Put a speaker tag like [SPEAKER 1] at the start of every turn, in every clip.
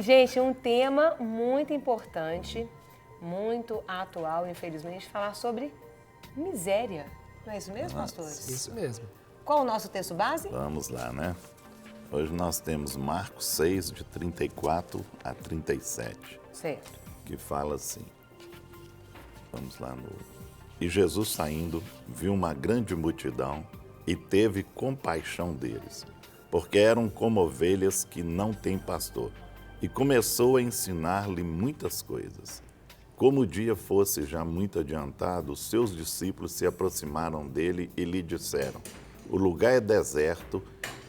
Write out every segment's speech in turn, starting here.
[SPEAKER 1] Gente, um tema muito importante, muito atual, infelizmente, falar sobre miséria. Não é isso mesmo, pastores?
[SPEAKER 2] Isso mesmo.
[SPEAKER 1] Qual o nosso texto base?
[SPEAKER 3] Vamos lá, né? Hoje nós temos Marcos 6, de 34 a 37,
[SPEAKER 1] Certo.
[SPEAKER 3] que fala assim. Vamos lá no... E Jesus saindo, viu uma grande multidão e teve compaixão deles, porque eram como ovelhas que não têm pastor. E começou a ensinar-lhe muitas coisas. Como o dia fosse já muito adiantado, os seus discípulos se aproximaram dele e lhe disseram: o lugar é deserto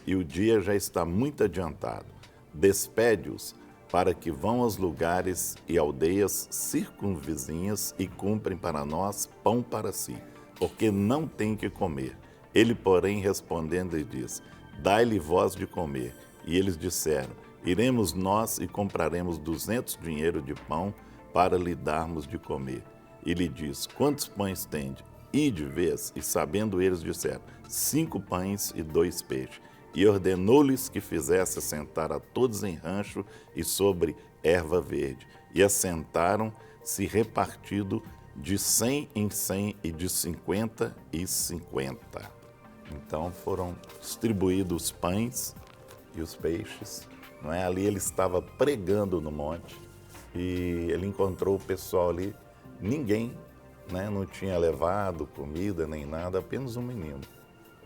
[SPEAKER 3] e o dia já está muito adiantado. Despede-os para que vão aos lugares e aldeias circunvizinhas e comprem para nós pão para si, porque não têm que comer. Ele, porém, respondendo, lhe disse: dai-lhe vós de comer. E eles disseram: iremos nós e compraremos 200 dinheiros de pão para lhe darmos de comer. E lhe diz: quantos pães tende? Ide, vês. E sabendo eles, disseram: 5 pães e 2 peixes. E ordenou-lhes que fizesse assentar a todos em rancho e sobre erva verde. E assentaram-se repartido de 100 em 100 e de 50 em 50. Então foram distribuídos os pães e os peixes. Não é? Ali ele estava pregando no monte e ele encontrou o pessoal ali. Ninguém, né, não tinha levado comida nem nada, apenas um menino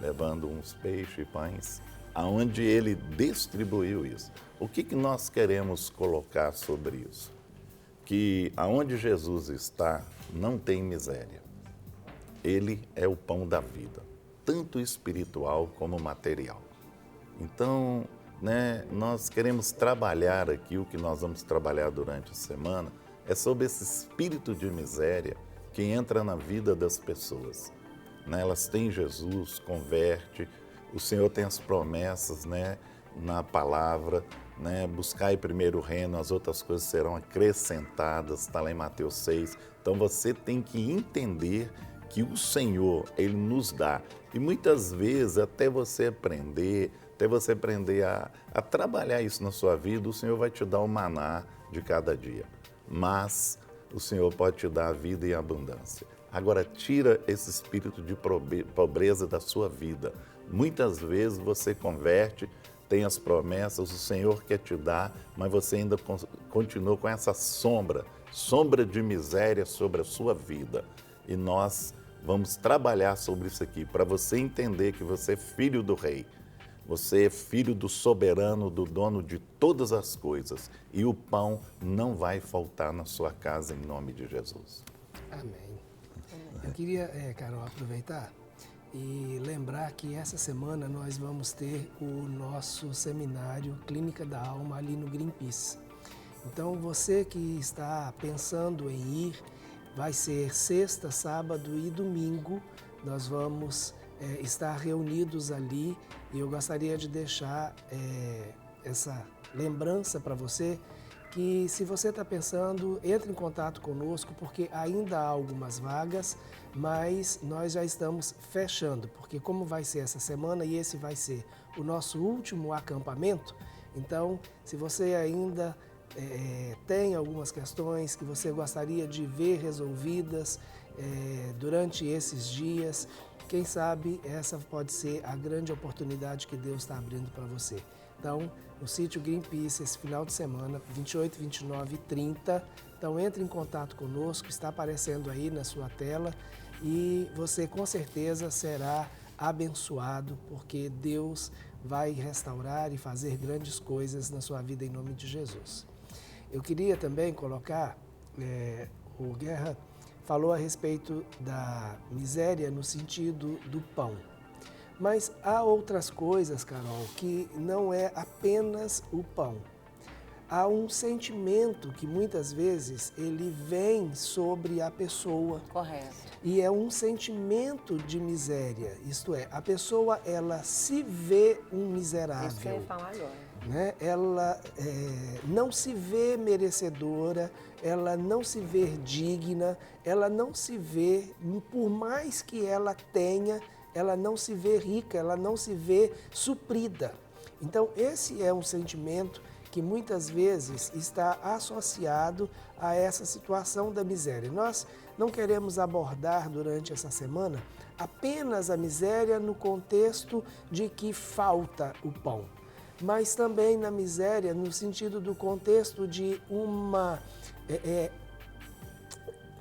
[SPEAKER 3] levando uns peixes e pães, aonde ele distribuiu isso. O que nós queremos colocar sobre isso? Que aonde Jesus está, não tem miséria. Ele é o pão da vida, tanto espiritual como material. Então, né, nós queremos trabalhar aqui, o que nós vamos trabalhar durante a semana, é sobre esse espírito de miséria que entra na vida das pessoas. Né? Elas têm Jesus, converte, o Senhor tem as promessas, né, na palavra, né, buscai primeiro o reino, as outras coisas serão acrescentadas, está lá em Mateus 6. Então você tem que entender que o Senhor, Ele nos dá. E muitas vezes, até você aprender a trabalhar isso na sua vida, o Senhor vai te dar o maná de cada dia. Mas o Senhor pode te dar a vida em abundância. Agora, tira esse espírito de pobreza da sua vida. Muitas vezes você converte, tem as promessas, o Senhor quer te dar, mas você ainda continua com essa sombra de miséria sobre a sua vida. E nós vamos trabalhar sobre isso aqui, para você entender que você é filho do Rei. Você é filho do soberano, do dono de todas as coisas. E o pão não vai faltar na sua casa, em nome de Jesus.
[SPEAKER 2] Amém. Eu queria, Carol, aproveitar e lembrar que essa semana nós vamos ter o nosso seminário Clínica da Alma ali no Greenpeace. Então, você que está pensando em ir, vai ser sexta, sábado e domingo. Nós vamos estar reunidos ali e eu gostaria de deixar essa lembrança para você que, se você está pensando, entre em contato conosco, porque ainda há algumas vagas, mas nós já estamos fechando, porque como vai ser essa semana e esse vai ser o nosso último acampamento, então, se você ainda tem algumas questões que você gostaria de ver resolvidas durante esses dias, quem sabe essa pode ser a grande oportunidade que Deus está abrindo para você. Então, no sítio Greenpeace, esse final de semana, 28, 29 e 30. Então, entre em contato conosco, está aparecendo aí na sua tela e você com certeza será abençoado, porque Deus vai restaurar e fazer grandes coisas na sua vida em nome de Jesus. Eu queria também colocar, o Guerra falou a respeito da miséria no sentido do pão. Mas há outras coisas, Carol, que não é apenas o pão. Há um sentimento que muitas vezes ele vem sobre a pessoa.
[SPEAKER 1] Correto.
[SPEAKER 2] E é um sentimento de miséria, isto é, a pessoa ela se vê um miserável.
[SPEAKER 1] Isso que eu ia falar agora.
[SPEAKER 2] Né? Ela não se vê merecedora, ela não se vê digna, ela não se vê, por mais que ela tenha, ela não se vê rica, ela não se vê suprida. Então, esse é um sentimento que muitas vezes está associado a essa situação da miséria. Nós não queremos abordar durante essa semana apenas a miséria no contexto de que falta o pão, mas também na miséria no sentido do contexto de uma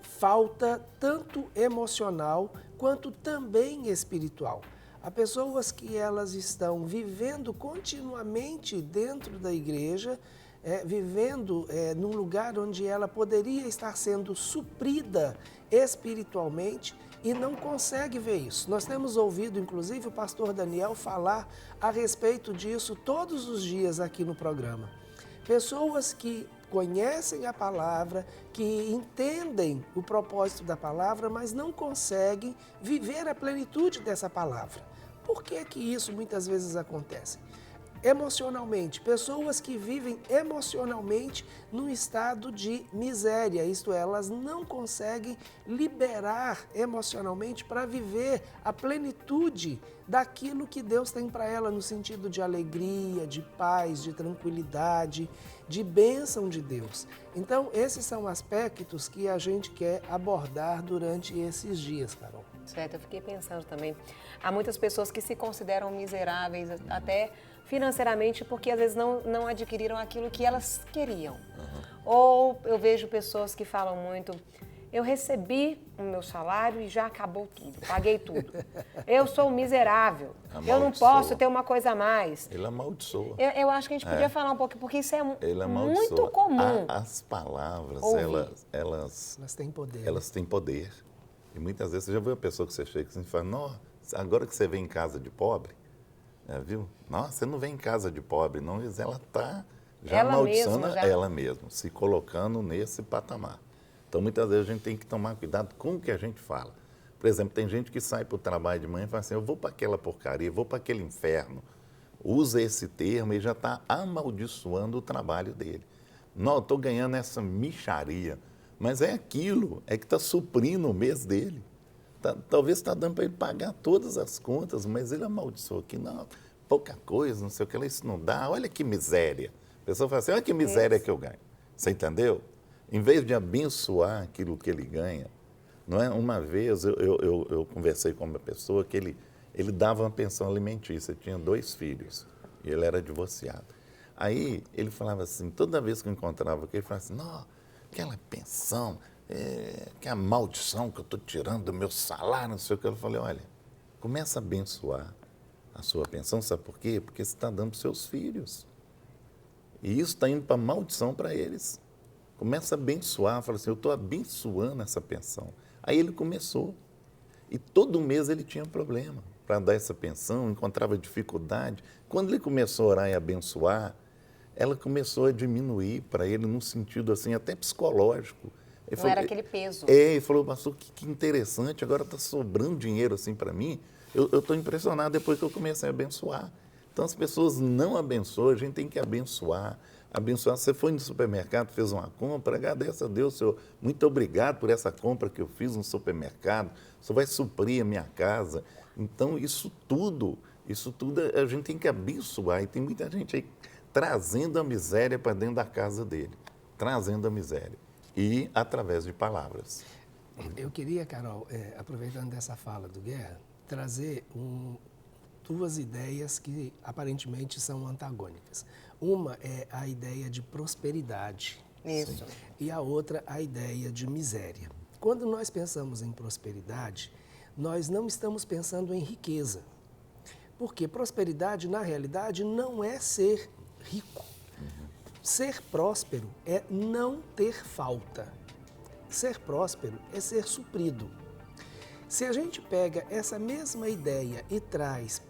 [SPEAKER 2] falta tanto emocional quanto também espiritual. Há pessoas que elas estão vivendo continuamente dentro da igreja, vivendo num lugar onde ela poderia estar sendo suprida espiritualmente e não consegue ver isso. Nós temos ouvido, inclusive, o pastor Daniel falar a respeito disso todos os dias aqui no programa. Pessoas que conhecem a palavra, que entendem o propósito da palavra, mas não conseguem viver a plenitude dessa palavra. Por que que isso muitas vezes acontece? Emocionalmente, pessoas que vivem emocionalmente num estado de miséria, isto é, elas não conseguem liberar emocionalmente para viver a plenitude daquilo que Deus tem para ela no sentido de alegria, de paz, de tranquilidade, de bênção de Deus. Então, esses são aspectos que a gente quer abordar durante esses dias, Carol.
[SPEAKER 1] Certo, eu fiquei pensando também. Há muitas pessoas que se consideram miseráveis, até financeiramente, porque às vezes não adquiriram aquilo que elas queriam. Ou eu vejo pessoas que falam muito, eu recebi o meu salário e já acabou tudo, paguei tudo. Eu sou miserável, eu não posso ter uma coisa a mais.
[SPEAKER 3] Ele amaldiçoa.
[SPEAKER 1] Eu acho que a gente podia falar um pouco, porque isso é muito comum.
[SPEAKER 3] As palavras, elas
[SPEAKER 2] têm poder.
[SPEAKER 3] Elas têm poder. E muitas vezes você já viu a pessoa que você chega assim e fala, nossa, agora que você vem em casa de pobre, viu? Nossa, você não vem em casa de pobre, não. Ela está já amaldiçando ela mesma, se colocando nesse patamar. Então, muitas vezes a gente tem que tomar cuidado com o que a gente fala. Por exemplo, tem gente que sai para o trabalho de manhã e fala assim, eu vou para aquela porcaria, vou para aquele inferno. Usa esse termo e já está amaldiçoando o trabalho dele. Não, eu estou ganhando essa mixaria. Mas é aquilo, é que está suprindo o mês dele. Talvez está dando para ele pagar todas as contas, mas ele amaldiçoou aqui, não, pouca coisa, não sei o que, isso não dá, olha que miséria. A pessoa fala assim, olha que miséria que eu ganho. Você entendeu? Em vez de abençoar aquilo que ele ganha, não é? Uma vez eu conversei com uma pessoa que ele dava uma pensão alimentícia, tinha 2 filhos, e ele era divorciado. Aí ele falava assim, toda vez que eu encontrava com ele, ele falava assim, não, aquela pensão, que é a maldição que eu estou tirando do meu salário, não sei o que. Eu falei, olha, começa a abençoar a sua pensão, sabe por quê? Porque você está dando para os seus filhos. E isso está indo para maldição para eles. Começa a abençoar, fala assim, eu estou abençoando essa pensão. Aí ele começou. E todo mês ele tinha problema para dar essa pensão, encontrava dificuldade. Quando ele começou a orar e abençoar, ela começou a diminuir para ele num sentido assim, até psicológico.
[SPEAKER 1] Não era aquele peso.
[SPEAKER 3] Ele falou, pastor, que interessante, agora está sobrando dinheiro assim para mim. Eu estou impressionado depois que eu comecei a abençoar. Então as pessoas não abençoam, a gente tem que abençoar. Abençoar, você foi no supermercado, fez uma compra, agradeça a Deus, Senhor, muito obrigado por essa compra que eu fiz no supermercado, isso vai suprir a minha casa. Então isso tudo a gente tem que abençoar. E tem muita gente aí trazendo a miséria para dentro da casa dele, trazendo a miséria, e através de palavras.
[SPEAKER 2] Eu queria, Carol, aproveitando dessa fala do Guerra, trazer 2 ideias que aparentemente são antagônicas. Uma é a ideia de prosperidade.
[SPEAKER 1] Isso.
[SPEAKER 2] E a outra, a ideia de miséria. Quando nós pensamos em prosperidade, nós não estamos pensando em riqueza. Porque prosperidade, na realidade, não é ser rico. Ser próspero é não ter falta. Ser próspero é ser suprido. Se a gente pega essa mesma ideia e traz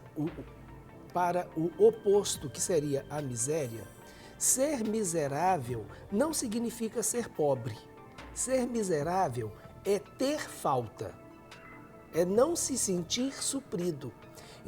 [SPEAKER 2] para o oposto, que seria a miséria, ser miserável não significa ser pobre. Ser miserável é ter falta, é não se sentir suprido.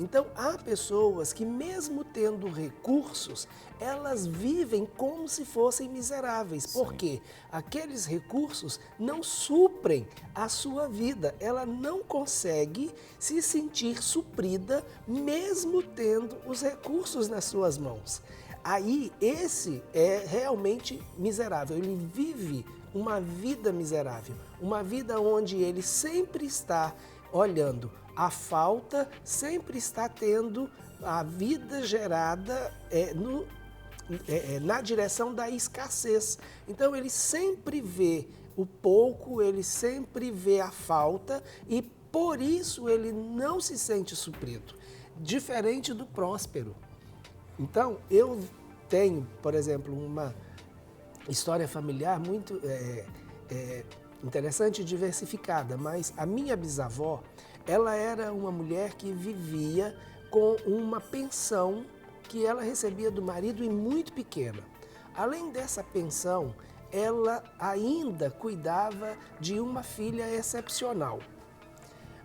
[SPEAKER 2] Então, há pessoas que, mesmo tendo recursos, elas vivem como se fossem miseráveis, porque aqueles recursos não suprem a sua vida. Ela não consegue se sentir suprida, mesmo tendo os recursos nas suas mãos. Aí, esse é realmente miserável. Ele vive uma vida miserável, uma vida onde ele sempre está olhando a falta, sempre está tendo a vida gerada na direção da escassez. Então, ele sempre vê o pouco, ele sempre vê a falta e, por isso, ele não se sente suprido, diferente do próspero. Então, eu tenho, por exemplo, uma história familiar muito interessante e diversificada, mas a minha bisavó, ela era uma mulher que vivia com uma pensão que ela recebia do marido e muito pequena. Além dessa pensão, ela ainda cuidava de uma filha excepcional.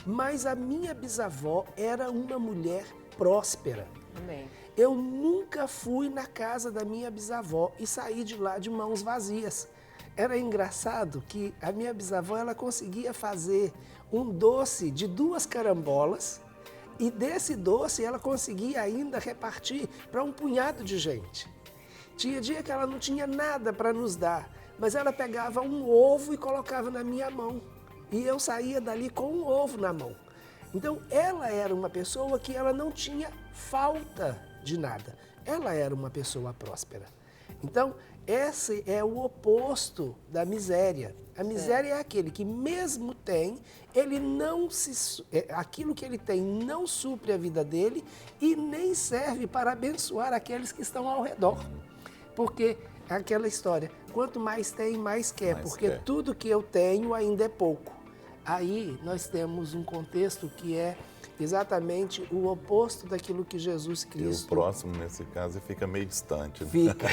[SPEAKER 2] Mas a minha bisavó era uma mulher próspera.
[SPEAKER 1] Amém.
[SPEAKER 2] Eu nunca fui na casa da minha bisavó e saí de lá de mãos vazias. Era engraçado que a minha bisavó, ela conseguia fazer um doce de 2 carambolas e desse doce ela conseguia ainda repartir para um punhado de gente. Tinha dia que ela não tinha nada para nos dar, mas ela pegava um ovo e colocava na minha mão. E eu saía dali com um ovo na mão. Então, ela era uma pessoa que ela não tinha falta de nada. Ela era uma pessoa próspera. Então, esse é o oposto da miséria. A miséria é aquele que mesmo tem, ele não aquilo que ele tem não supre a vida dele e nem serve para abençoar aqueles que estão ao redor. Porque aquela história, quanto mais tem, mais quer, porque tudo que eu tenho ainda é pouco. Aí nós temos um contexto que é exatamente o oposto daquilo que Jesus Cristo...
[SPEAKER 3] E o próximo, nesse caso, fica meio distante. Né?
[SPEAKER 2] Fica.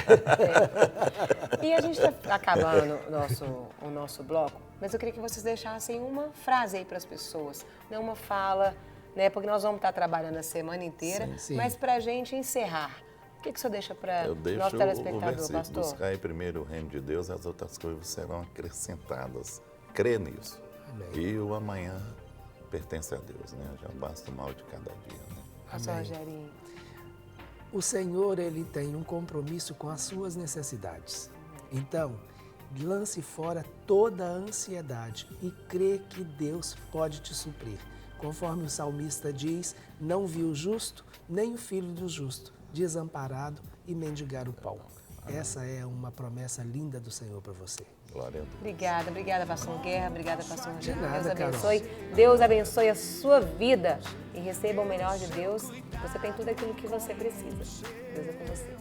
[SPEAKER 1] E a gente está acabando o nosso bloco, mas eu queria que vocês deixassem uma frase aí para as pessoas, não uma fala, né? Porque nós vamos estar trabalhando a semana inteira,
[SPEAKER 2] sim.
[SPEAKER 1] mas para a gente encerrar, o que o senhor deixa para o nosso telespectador, pastor?
[SPEAKER 3] Buscar em primeiro o reino de Deus, as outras coisas serão acrescentadas. Crê nisso.
[SPEAKER 2] Amém.
[SPEAKER 3] E o amanhã pertence a Deus, né? Já basta o mal de cada dia, né?
[SPEAKER 1] Pastor Rogerinho.
[SPEAKER 2] O Senhor, ele tem um compromisso com as suas necessidades. Então, lance fora toda a ansiedade e crê que Deus pode te suprir. Conforme o salmista diz, não viu o justo, nem o filho do justo, desamparado e mendigar o pão. Essa é uma promessa linda do Senhor para você.
[SPEAKER 3] Glória a Deus.
[SPEAKER 1] Obrigada, pastor Guerra, obrigada, pastor Rogério.
[SPEAKER 2] De nada,
[SPEAKER 1] Deus
[SPEAKER 2] Carol.
[SPEAKER 1] abençoe. Deus abençoe a sua vida e receba o melhor de Deus. Você tem tudo aquilo que você precisa. Deus é com você.